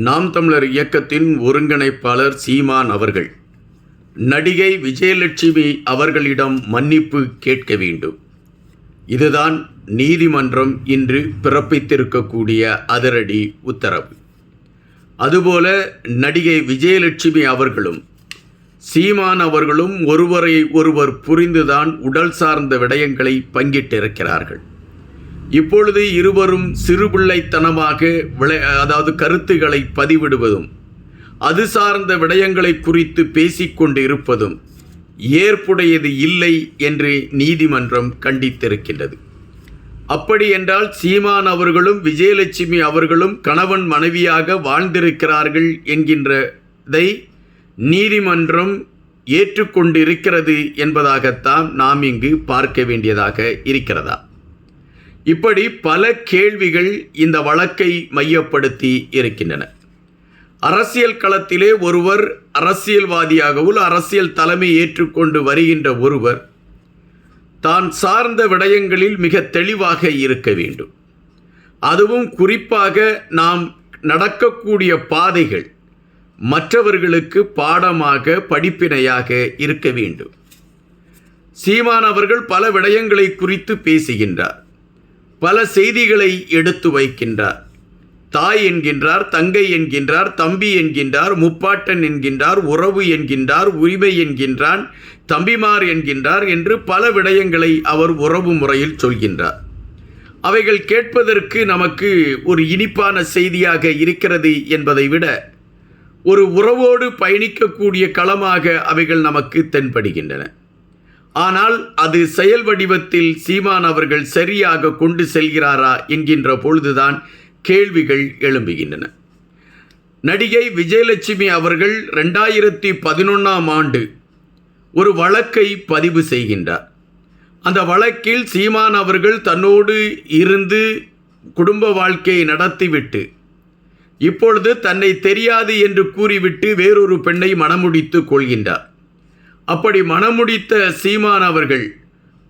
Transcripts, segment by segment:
நாம் தமிழர் இயக்கத்தின் ஒருங்கிணைப்பாளர் சீமான் அவர்கள் நடிகை விஜயலட்சுமி அவர்களிடம் மன்னிப்பு கேட்க வேண்டும். இதுதான் நீதிமன்றம் இன்று பிறப்பித்திருக்கக்கூடிய அதிரடி உத்தரவு. அதுபோல நடிகை விஜயலட்சுமி அவர்களும் சீமான் அவர்களும் ஒருவரை ஒருவர் புரிந்துதான் உடல் சார்ந்த விடயங்களை பங்கிட்டிருக்கிறார்கள். இப்பொழுது இருவரும் சிறுபிள்ளைத்தனமாக கருத்துக்களை பதிவிடுவதும் அது சார்ந்த விடயங்களை குறித்து பேசிக்கொண்டு இருப்பதும் ஏற்புடையது இல்லை என்று நீதிமன்றம் கண்டித்திருக்கின்றது. அப்படி என்றால் சீமான் அவர்களும் விஜயலட்சுமி அவர்களும் கணவன் மனைவியாக வாழ்ந்திருக்கிறார்கள் என்கின்றதை நீதிமன்றம் ஏற்றுக்கொண்டிருக்கிறது என்பதாகத்தான் நாம் இங்கு பார்க்க வேண்டியதாக இருக்கிறதா? இப்படி பல கேள்விகள் இந்த வழக்கை மையப்படுத்தி இருக்கின்றன. அரசியல் களத்திலே ஒருவர் அரசியல்வாதியாகவும் அரசியல் தலைமை ஏற்றுக்கொண்டு வருகின்ற ஒருவர் தான் சார்ந்த விடயங்களில் மிக தெளிவாக இருக்க வேண்டும். அதுவும் குறிப்பாக நாம் நடக்கக்கூடிய பாதைகள் மற்றவர்களுக்கு பாடமாக படிப்பினையாக இருக்க வேண்டும். சீமான் அவர்கள் பல விடயங்களை குறித்து பேசுகின்றார். பல செய்திகளை எடுத்து வைக்கின்றார். தாய் என்கின்றார், தங்கை என்கின்றார், தம்பி என்கின்றார், முப்பாட்டன் என்கின்றார், உறவு என்கின்றார், உரிமை என்கின்றான், தம்பிமார் என்கின்றார் என்று பல விடயங்களை அவர் உறவு முறையில் சொல்கின்றார். அவைகள் கேட்பதற்கு நமக்கு ஒரு இனிப்பான செய்தியாக இருக்கிறது என்பதை விட ஒரு உறவோடு பயணிக்கக்கூடிய களமாக அவைகள் நமக்கு தென்படுகின்றன. ஆனால் அது செயல் வடிவத்தில் சீமான் அவர்கள் சரியாக கொண்டு செல்கிறாரா என்கின்ற பொழுதுதான் கேள்விகள் எழும்புகின்றன. நடிகை விஜயலட்சுமி அவர்கள் 2011ஆம் ஆண்டு ஒரு வழக்கை பதிவு செய்கின்றார். அந்த வழக்கில் சீமான் அவர்கள் தன்னோடு இருந்து குடும்ப வாழ்க்கையை நடத்திவிட்டு இப்பொழுது தன்னை தெரியாது என்று கூறிவிட்டு வேறொரு பெண்ணை மணமுடித்து கொள்கின்றார். அப்படி மணமுடித்த சீமான் அவர்கள்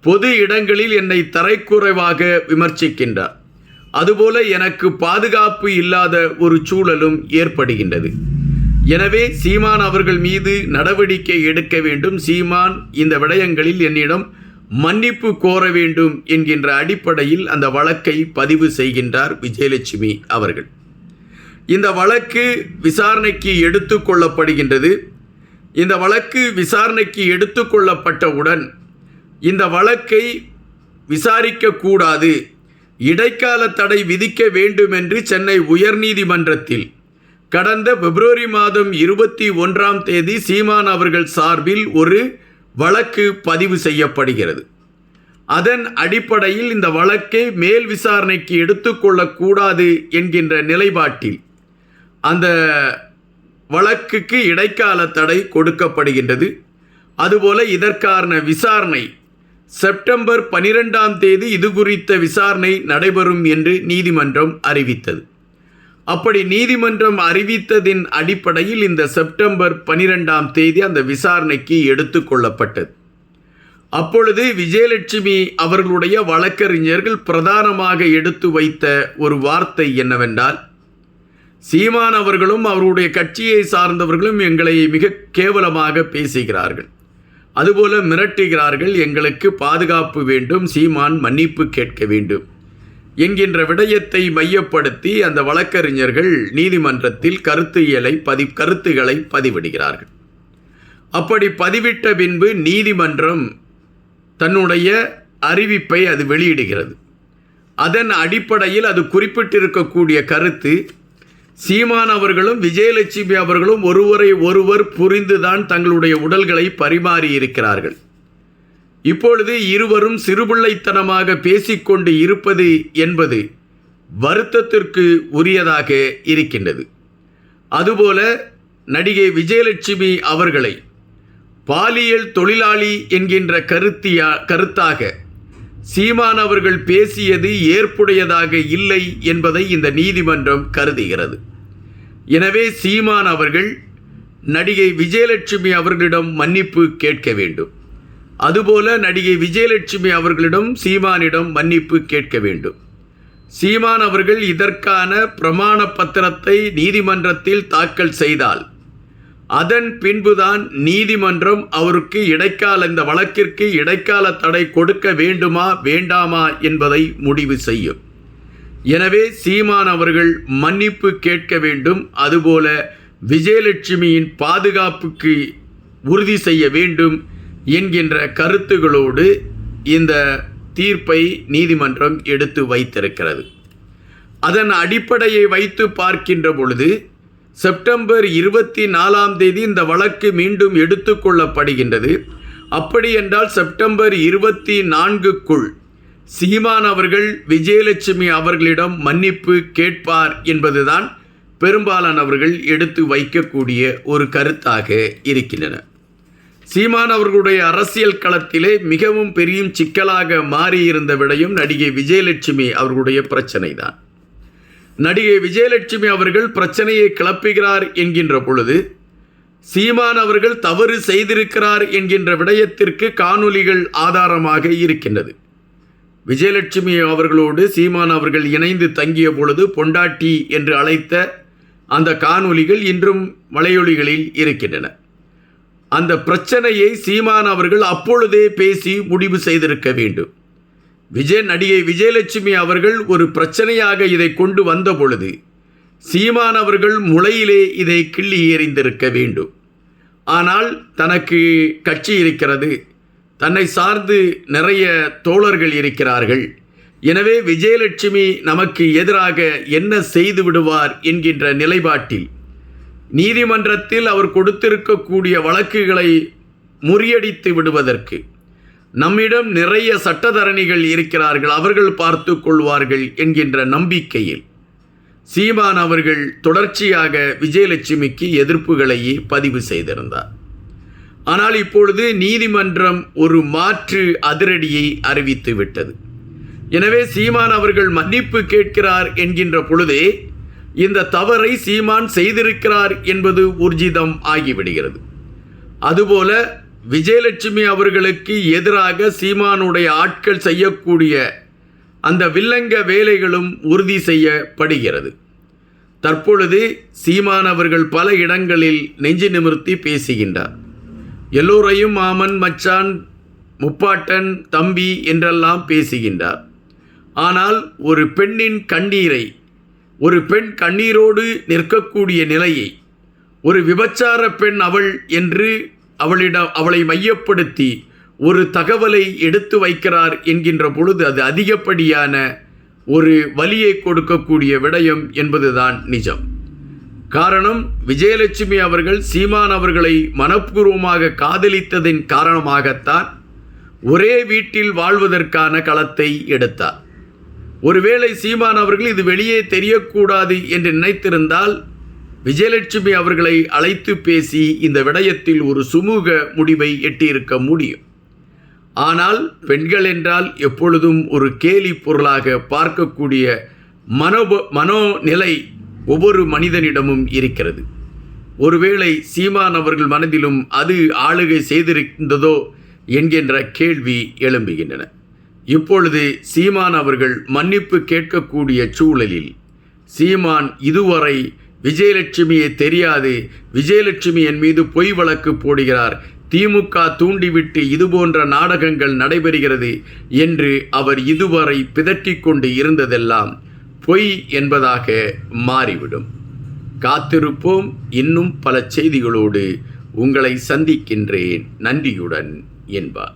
பொது இடங்களில் என்னை தரைக்குறைவாக விமர்சிக்கின்றார். அதுபோல எனக்கு பாதுகாப்பு இல்லாத ஒரு சூழலும் ஏற்படுகின்றது. எனவே சீமான் அவர்கள் மீது நடவடிக்கை எடுக்க வேண்டும், சீமான் இந்த விடயங்களில் என்னிடம் மன்னிப்பு கோர வேண்டும் என்கின்ற அடிப்படையில் அந்த வழக்கை பதிவு செய்கின்றார் விஜயலட்சுமி அவர்கள். இந்த வழக்கு விசாரணைக்கு எடுத்து கொள்ளப்படுகின்றது. இந்த வழக்கு விசாரணைக்கு எடுத்துக்கொள்ளப்பட்டவுடன் இந்த வழக்கை விசாரிக்கக்கூடாது, இடைக்கால தடை விதிக்க வேண்டும் என்று சென்னை உயர்நீதிமன்றத்தில் கடந்த பிப்ரவரி மாதம் 21ஆம் தேதி சீமான் அவர்கள் சார்பில் ஒரு வழக்கு பதிவு செய்யப்படுகிறது. அதன் அடிப்படையில் இந்த வழக்கை மேல் விசாரணைக்கு எடுத்துக்கொள்ளக்கூடாது என்கின்ற நிலைப்பாட்டில் அந்த வழக்குக்கு இடைக்கால தடை கொடுக்கப்படுகின்றது. அதுபோல இதற்கான விசாரணை செப்டம்பர் 12ஆம் தேதி இது குறித்த விசாரணை நடைபெறும் என்று நீதிமன்றம் அறிவித்தது. அப்படி நீதிமன்றம் அறிவித்ததின் அடிப்படையில் இந்த செப்டம்பர் 12ஆம் தேதி அந்த விசாரணைக்கு எடுத்துக்கொள்ளப்பட்டது. அப்பொழுது விஜயலட்சுமி அவர்களுடைய வழக்கறிஞர்கள் பிரதானமாக எடுத்து வைத்த ஒரு வார்த்தை என்னவென்றால், சீமான் அவர்களும் அவருடைய கட்சியை சார்ந்தவர்களும் எங்களை மிக கேவலமாக பேசுகிறார்கள், அதுபோல மிரட்டுகிறார்கள், எங்களுக்கு பாதுகாப்பு வேண்டும், சீமான் மன்னிப்பு கேட்க வேண்டும் என்கின்ற விடயத்தை மையப்படுத்தி அந்த வழக்கறிஞர்கள் நீதிமன்றத்தில் கருத்துக்களை பதிவிடுகிறார்கள். அப்படி பதிவிட்ட பின்பு நீதிமன்றம் தன்னுடைய அறிவிப்பை அது வெளியிடுகிறது. அதன் அடிப்படையில் அது குறிப்பிட்டிருக்கக்கூடிய கருத்து, சீமான் அவர்களும் விஜயலட்சுமி அவர்களும் ஒருவரை ஒருவர் புரிந்துதான் தங்களுடைய உடல்களை பரிமாறி இருக்கிறார்கள். இப்பொழுது இருவரும் சிறுபிள்ளைத்தனமாக பேசிக்கொண்டு இருப்பது என்பது வருத்தத்திற்கு உரியதாக இருக்கின்றது. அதுபோல நடிகை விஜயலட்சுமி அவர்களை பாலியல் தொழிலாளி என்கின்ற கருத்தாக சீமான் அவர்கள் பேசியது ஏற்புடையதாக இல்லை என்பதை இந்த நீதிமன்றம் கருதுகிறது. எனவே சீமான் அவர்கள் நடிகை விஜயலட்சுமி அவர்களிடம் மன்னிப்பு கேட்க வேண்டும். அதுபோல நடிகை விஜயலட்சுமி அவர்களிடம் சீமானிடம் மன்னிப்பு கேட்க வேண்டும். சீமான் அவர்கள் இதற்கான பிரமாண பத்திரத்தை நீதிமன்றத்தில் தாக்கல் செய்தால் அதன் பின்புதான் நீதிமன்றம் அவருக்கு இந்த வழக்கிற்கு இடைக்கால தடை கொடுக்க வேண்டுமா வேண்டாமா என்பதை முடிவு செய்யும். எனவே சீமான் அவர்கள் மன்னிப்பு கேட்க வேண்டும். அதுபோல விஜயலட்சுமியின் பாதுகாப்புக்கு உறுதி செய்ய வேண்டும் என்கின்ற கருத்துகளோடு இந்த தீர்ப்பை நீதிமன்றம் எடுத்து வைத்திருக்கிறது. அதன் அடிப்படையை வைத்து பார்க்கின்ற பொழுது செப்டம்பர் 24 இந்த வழக்கு மீண்டும் எடுத்துக்கொள்ளப்படுகின்றது. அப்படி என்றால் செப்டம்பர் 24க்குள் சீமான் அவர்கள் விஜயலட்சுமி அவர்களிடம் மன்னிப்பு கேட்பார் என்பதுதான் பெரும்பாலானவர்கள் எடுத்து வைக்கக்கூடிய ஒரு கருத்தாக இருக்கின்றன. சீமான் அவர்களுடைய அரசியல் களத்திலே மிகவும் பெரிய சிக்கலாக மாறியிருந்த விடயம் நடிகை விஜயலட்சுமி அவர்களுடைய பிரச்சனை தான். நடிகை விஜயலட்சுமி அவர்கள் பிரச்சனையை கிளப்புகிறார் என்கின்ற பொழுது சீமான் அவர்கள் தவறு செய்திருக்கிறார் என்கின்ற விடயத்திற்கு காணொலிகள் ஆதாரமாக இருக்கின்றது. விஜயலட்சுமி அவர்களோடு சீமான் அவர்கள் இணைந்து தங்கிய பொழுது பொண்டாட்டி என்று அழைத்த அந்த காணொலிகள் இன்றும் வலையொலிகளில் இருக்கின்றன. அந்த பிரச்சனையை சீமான் அவர்கள் அப்பொழுதே பேசி முடிவு செய்திருக்க வேண்டும். நடிகை விஜயலட்சுமி அவர்கள் ஒரு பிரச்சனையாக இதை கொண்டு வந்த பொழுது சீமான் அவர்கள் முளையிலே இதை கிள்ளி எறிந்திருக்க வேண்டும். ஆனால் தனக்கு கட்சி இருக்கிறது, தன்னை சார்ந்து நிறைய தோழர்கள் இருக்கிறார்கள், எனவே விஜயலட்சுமி நமக்கு எதிராக என்ன செய்து விடுவார் என்கின்ற நிலைப்பாட்டில் நீதிமன்றத்தில் அவர் கொடுத்திருக்கக்கூடிய வழக்குகளை முறியடித்து விடுவதற்கு நம்மிடம் நிறைய சட்டத்தரணிகள் இருக்கிறார்கள், அவர்கள் பார்த்து கொள்வார்கள் என்கின்ற நம்பிக்கையில் சீமான் அவர்கள் தொடர்ச்சியாக விஜயலட்சுமிக்கு எதிர்ப்புகளையே பதிவு செய்திருந்தார். ஆனால் இப்பொழுது நீதிமன்றம் ஒரு மாற்று அதிரடியை அறிவித்து விட்டது. எனவே சீமான் அவர்கள் மன்னிப்பு கேட்கிறார் என்கின்ற பொழுதே இந்த தவறை சீமான் செய்திருக்கிறார் என்பது ஊர்ஜிதம் ஆகிவிடுகிறது. அதுபோல விஜயலட்சுமி அவர்களுக்கு எதிராக சீமானுடைய ஆட்கள் செய்யக்கூடிய அந்த வில்லங்க வேலைகளும் உறுதி செய்யப்படுகிறது. தற்பொழுது சீமான் அவர்கள் பல இடங்களில் நெஞ்சு நிமிர்த்தி பேசுகின்றார். எல்லோரையும் மாமன், மச்சான், முப்பாட்டன், தம்பி என்றெல்லாம் பேசுகின்றார். ஆனால் ஒரு பெண்ணின் கண்ணீரை, ஒரு பெண் கண்ணீரோடு நிற்கக்கூடிய நிலையை, ஒரு விபச்சார பெண் அவள் என்று அவளை மையப்படுத்தி ஒரு தகவலை எடுத்து வைக்கிறார் என்கின்ற பொழுது அது அதிகப்படியான ஒரு வலியை கொடுக்கக்கூடிய விடயம் என்பதுதான் நிஜம். காரணம், விஜயலட்சுமி அவர்கள் சீமான் அவர்களை மனப்பூர்வமாக காதலித்ததின் காரணமாகத்தான் ஒரே வீட்டில் வாழ்வதற்கான களத்தை எடுத்தார். ஒருவேளை சீமான் அவர்கள் இது வெளியே தெரியக்கூடாது என்று நினைத்திருந்தால் விஜயலட்சுமி அவர்களை அழைத்து பேசி இந்த விடயத்தில் ஒரு சுமூக முடிவை எட்டியிருக்க முடியும். ஆனால் பெண்கள் என்றால் எப்பொழுதும் ஒரு கேலி பொருளாக பார்க்கக்கூடிய மனோநிலை ஒவ்வொரு மனிதனிடமும் இருக்கிறது. ஒருவேளை சீமான் அவர்கள் மனதிலும் அது ஆளுகை செய்திருந்ததோ என்கின்ற கேள்வி எழும்புகின்றன. இப்பொழுது சீமான் அவர்கள் மன்னிப்பு கேட்கக்கூடிய சூழலில் சீமான் இதுவரை விஜயலட்சுமியை தெரியாது, விஜயலட்சுமி என் மீது பொய் வழக்கு போடுகிறார், திமுக தூண்டிவிட்டு இதுபோன்ற நாடகங்கள் நடைபெறுகிறது என்று அவர் இதுவரை பிதற்றிக் கொண்டு இருந்ததெல்லாம் பொய் என்பதாக மாறிவிடும். காத்திருப்போம். இன்னும் பல செய்திகளோடு உங்களை சந்திக்கின்றேன். நன்றியுடன் என்பார்.